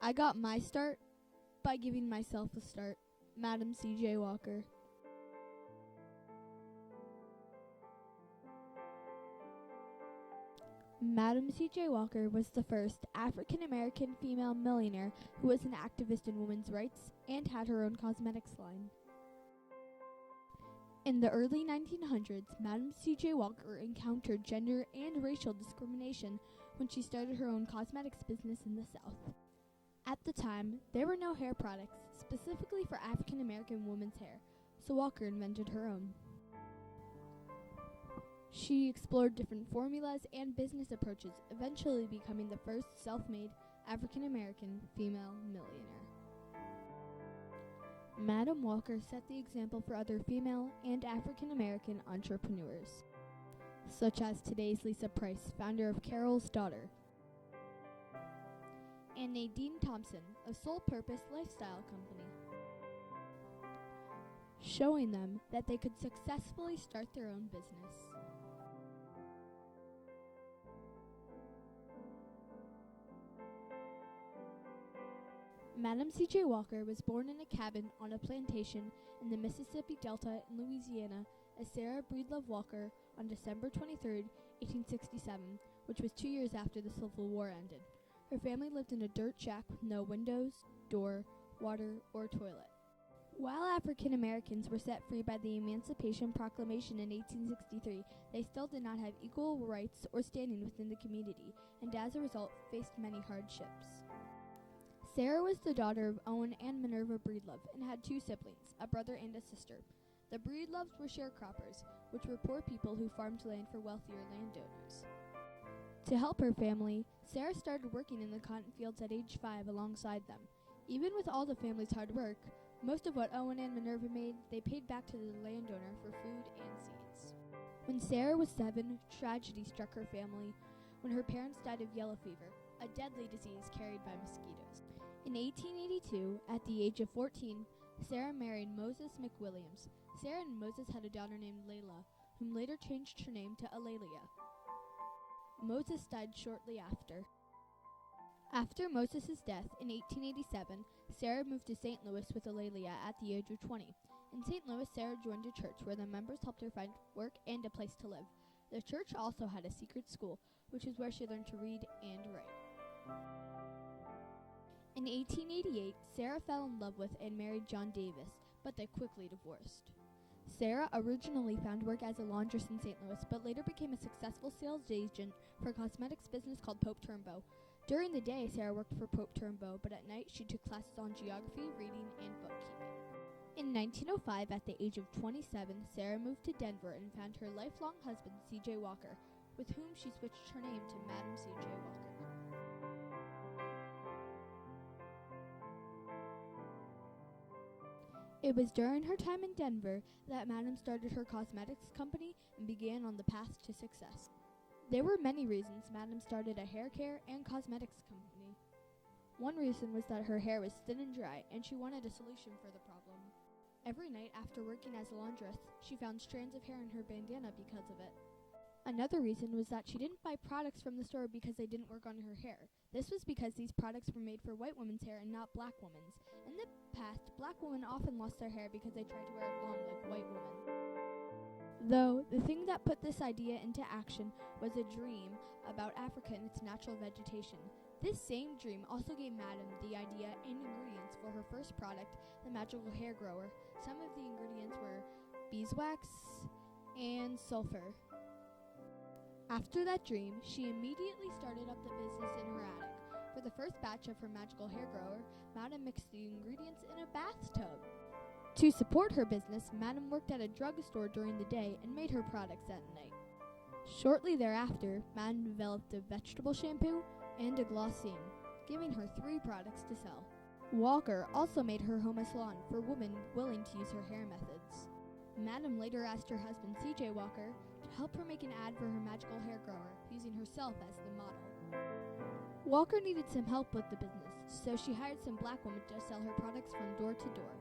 I got my start by giving myself a start. Madam C.J. Walker. Madam C.J. Walker was the first African-American female millionaire who was an activist in women's rights and had her own cosmetics line. In the early 1900s, Madam C.J. Walker encountered gender and racial discrimination when she started her own cosmetics business in the South. At the time, there were no hair products specifically for African-American women's hair, so Walker invented her own. She explored different formulas and business approaches, eventually becoming the first self-made African-American female millionaire. Madam Walker set the example for other female and African-American entrepreneurs, such as today's Lisa Price, founder of Carol's Daughter, and Nadine Thompson, a sole-purpose lifestyle company, showing them that they could successfully start their own business. Madam C.J. Walker was born in a cabin on a plantation in the Mississippi Delta in Louisiana as Sarah Breedlove Walker on December 23, 1867, which was 2 years after the Civil War ended. Her family lived in a dirt shack with no windows, door, water, or toilet. While African Americans were set free by the Emancipation Proclamation in 1863, they still did not have equal rights or standing within the community, and as a result faced many hardships. Sarah was the daughter of Owen and Minerva Breedlove and had two siblings, a brother and a sister. The Breedloves were sharecroppers, which were poor people who farmed land for wealthier landowners. To help her family, Sarah started working in the cotton fields at age 5 alongside them. Even with all the family's hard work, most of what Owen and Minerva made, they paid back to the landowner for food and seeds. When Sarah was 7, tragedy struck her family when her parents died of yellow fever, a deadly disease carried by mosquitoes. In 1882, at the age of 14, Sarah married Moses McWilliams. Sarah and Moses had a daughter named Layla, whom later changed her name to Alelia. Moses died shortly after. After Moses' death in 1887, Sarah moved to St. Louis with Alelia at the age of 20. In St. Louis, Sarah joined a church where the members helped her find work and a place to live. The church also had a secret school, which is where she learned to read and write. In 1888, Sarah fell in love with and married John Davis, but they quickly divorced. Sarah originally found work as a laundress in St. Louis, but later became a successful sales agent for a cosmetics business called Pope Turnbow. During the day, Sarah worked for Pope Turnbow, but at night she took classes on geography, reading, and bookkeeping. In 1905, at the age of 27, Sarah moved to Denver and found her lifelong husband, C.J. Walker, with whom she switched her name to Madam C.J. Walker. It was during her time in Denver that Madam started her cosmetics company and began on the path to success. There were many reasons Madam started a hair care and cosmetics company. One reason was that her hair was thin and dry, and she wanted a solution for the problem. Every night after working as a laundress, she found strands of hair in her bandana because of it. Another reason was that she didn't buy products from the store because they didn't work on her hair. This was because these products were made for white women's hair and not black women's. In the past, black women often lost their hair because they tried to wear it long like white women. Though, the thing that put this idea into action was a dream about Africa and its natural vegetation. This same dream also gave Madam the idea and ingredients for her first product, the magical hair grower. Some of the ingredients were beeswax and sulfur. After that dream, she immediately started up the business in her attic. For the first batch of her magical hair grower, Madam mixed the ingredients in a bathtub. To support her business, Madam worked at a drugstore during the day and made her products at night. Shortly thereafter, Madam developed a vegetable shampoo and a glossine, giving her 3 products to sell. Walker also made her home a salon for women willing to use her hair methods. Madam later asked her husband, C.J. Walker, to help her make an ad for her magical hair grower, using herself as the model. Walker needed some help with the business, so she hired some black women to sell her products from door to door.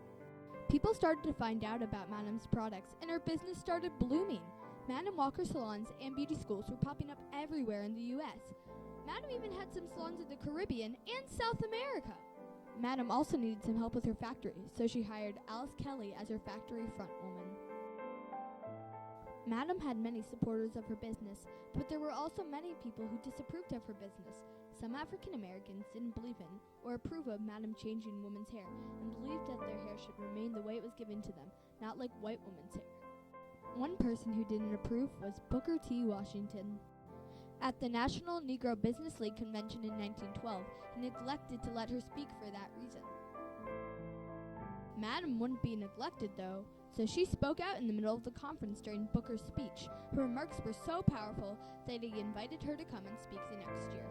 People started to find out about Madam's products, and her business started blooming. Madam Walker salons and beauty schools were popping up everywhere in the U.S. Madam even had some salons in the Caribbean and South America. Madam also needed some help with her factory, so she hired Alice Kelly as her factory front woman. Madam had many supporters of her business, but there were also many people who disapproved of her business. Some African Americans didn't believe in or approve of Madam changing women's hair and believed that their hair should remain the way it was given to them, not like white women's hair. One person who didn't approve was Booker T. Washington. At the National Negro Business League convention in 1912, he neglected to let her speak for that reason. Madam wouldn't be neglected, though, so she spoke out in the middle of the conference during Booker's speech. Her remarks were so powerful that he invited her to come and speak the next year.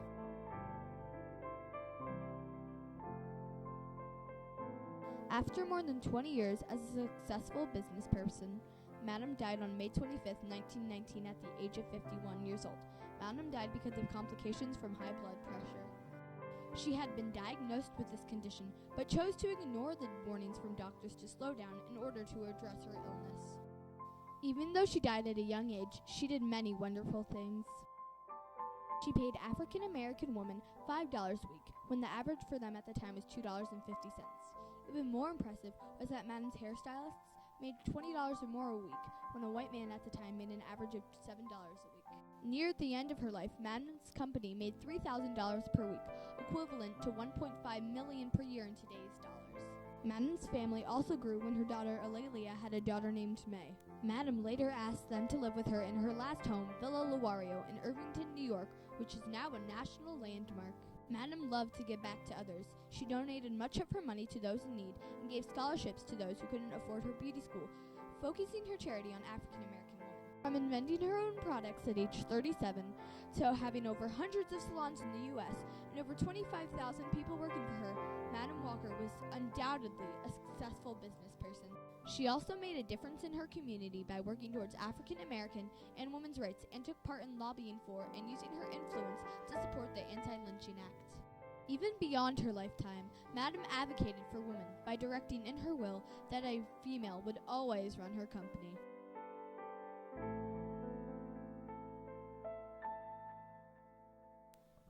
After more than 20 years as a successful business person, Madam died on May 25, 1919 at the age of 51 years old. Madam died because of complications from high blood pressure. She had been diagnosed with this condition, but chose to ignore the warnings from doctors to slow down in order to address her illness. Even though she died at a young age, she did many wonderful things. She paid African American women $5 a week, when the average for them at the time was $2.50. Even more impressive was that Madam's hairstylists made $20 or more a week, when a white man at the time made an average of $7 a week. Near the end of her life, Madam's company made $3,000 per week, equivalent to $1.5 million per year in today's dollars. Madam's family also grew when her daughter Alelia had a daughter named May. Madam later asked them to live with her in her last home, Villa Lawario, in Irvington, New York, which is now a national landmark. Madam loved to give back to others. She donated much of her money to those in need and gave scholarships to those who couldn't afford her beauty school, focusing her charity on African American women. From inventing her own products at age 37 to having over hundreds of salons in the U.S. and over 25,000 people working for her, Madam Walker was undoubtedly a successful business person. She also made a difference in her community by working towards African American and women's rights and took part in lobbying for and using her influence to support the Anti-Lynching Act. Even beyond her lifetime, Madam advocated for women by directing in her will that a female would always run her company.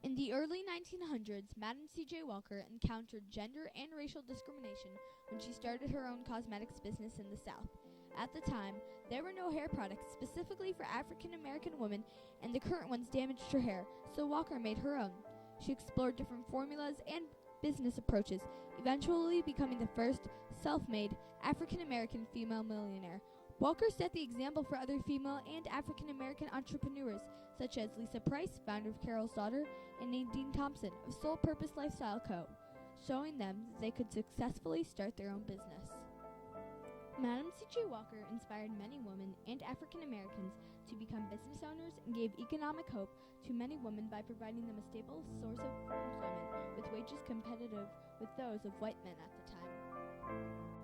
In the early 1900s, Madam C.J. Walker encountered gender and racial discrimination when she started her own cosmetics business in the South. At the time, there were no hair products specifically for African American women, and the current ones damaged her hair, so Walker made her own. She explored different formulas and business approaches, eventually becoming the first self-made African American female millionaire. Walker set the example for other female and African American entrepreneurs, such as Lisa Price, founder of Carol's Daughter, and Nadine Thompson of Soul Purpose Lifestyle Co., showing them that they could successfully start their own business. Madam C.J. Walker inspired many women and African Americans to become business owners and gave economic hope to many women by providing them a stable source of employment with wages competitive with those of white men at the time.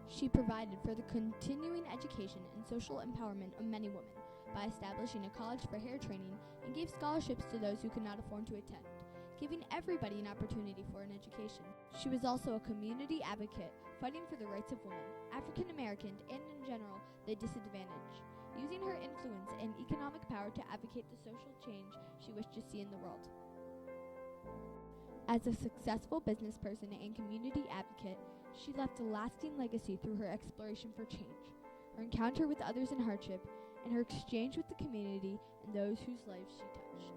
She provided for the continuing education and social empowerment of many women by establishing a college for hair training and gave scholarships to those who could not afford to attend, giving everybody an opportunity for an education. She was also a community advocate, fighting for the rights of women, African American, and in general, the disadvantaged, using her influence and economic power to advocate the social change she wished to see in the world. As a successful business person and community advocate, she left a lasting legacy through her exploration for change, her encounter with others in hardship, and her exchange with the community and those whose lives she touched.